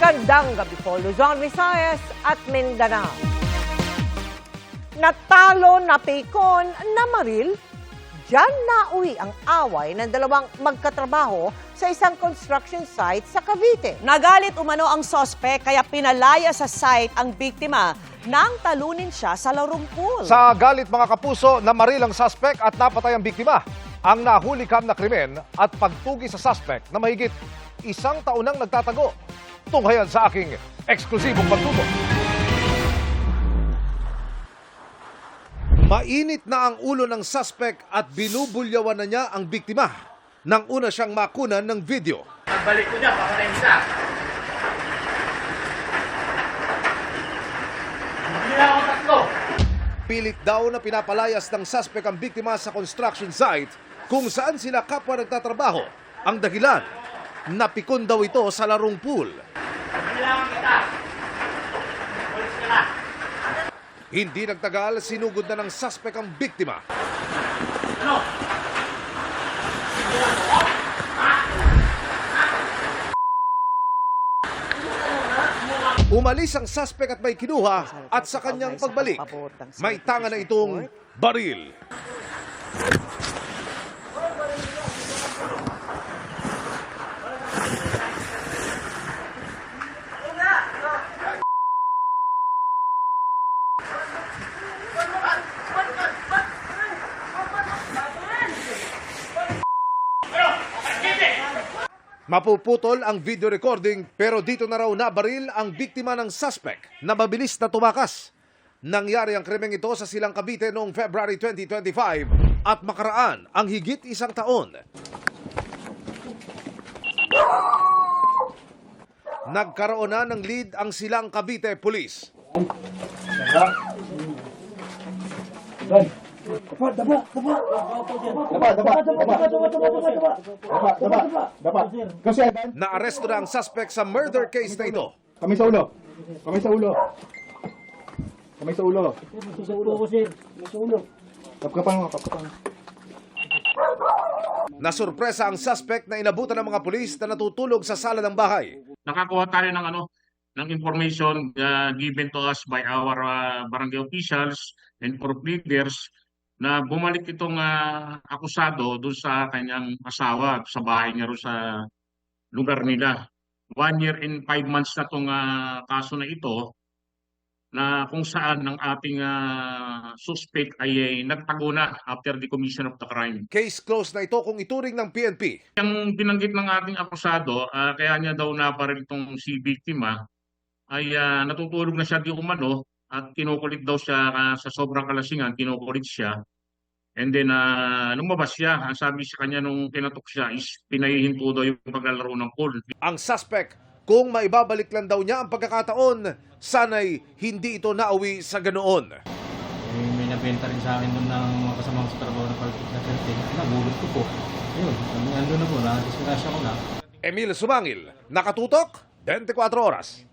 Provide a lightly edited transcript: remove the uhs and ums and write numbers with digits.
Magandang gabi po, Luzon, Visayas at Mindanao. Natalo, napikon, namaril, diyan nauwi ang away ng dalawang magkatrabaho sa isang construction site sa Cavite. Nagalit umano ang sospek kaya pinalaya sa site ang biktima nang talunin siya sa larong pool. Sa galit mga kapuso, namaril ang suspect at napatay ang biktima. Ang nahulikam na krimen at pagtugi sa suspect na mahigit isang taon nang nagtatago. Tunghayan sa aking eksklusibong pagtubo. Mainit na ang ulo ng suspect at binubulyawan na niya ang biktima nang una siyang makunan ng video. Pagbalik ko niya, papatayin kita. Hindi na ako tatlo. Pilit daw na pinapalayas ng suspect ang biktima sa construction site kung saan sila kapwa nagtatrabaho. Ang dahilan, napikon daw ito sa larong pool. Kailangan kita. Polis ka na. Hindi nagtagal, sinugod na ng suspect ang biktima. Ano? Umalis ang suspect at may kinuha at sa kanyang pagbalik, may tanga na itong baril. Mapuputol ang video recording pero dito na raw nabaril ang biktima ng suspect na mabilis na tumakas. Nangyari ang krimeng ito sa Silang Cavite noong February 2025 at makaraan ang higit isang taon. Nagkaroon na ng lead ang Silang Cavite Police. Naaresto na ang suspect sa murder case na ito. Kamay sa ulo. Kamay sa ulo. Kamay sa ulo. Kapkapang. Nasurpresa ang suspect na inabutan ng mga pulis na natutulog sa sala ng bahay. Nakakuha tayo ng information given to us by our barangay officials and group leaders na bumalik itong akusado doon sa kanyang asawa sa bahay niya ro sa lugar nila. 1 year and 5 months na itong kaso na ito na kung saan ng ating suspect ay nagtago na after the commission of the crime. Case closed na ito kung ituring ng PNP. Ang binanggit ng ating akusado, kaya niya daw naparil itong si biktima, ay natutulog na siya di umano at kinukulit daw siya sa sobrang kalasingan, kinukulit siya. And then lumabas siya, ang sabi sa kanya nung kinatok siya is pinahihinto daw yung paglalaro ng pool. Ang suspect, kung maibabalik lang daw niya ang pagkakataon, sana'y hindi ito nauwi sa ganoon. May nabenta rin sa akin doon ng mga kasamang sa trabaho ng pag-testing. Nabulot ko po. Ayun, nandun na po, na-disgrasya ko na. Emil Sumangil, nakatutok, 24 oras.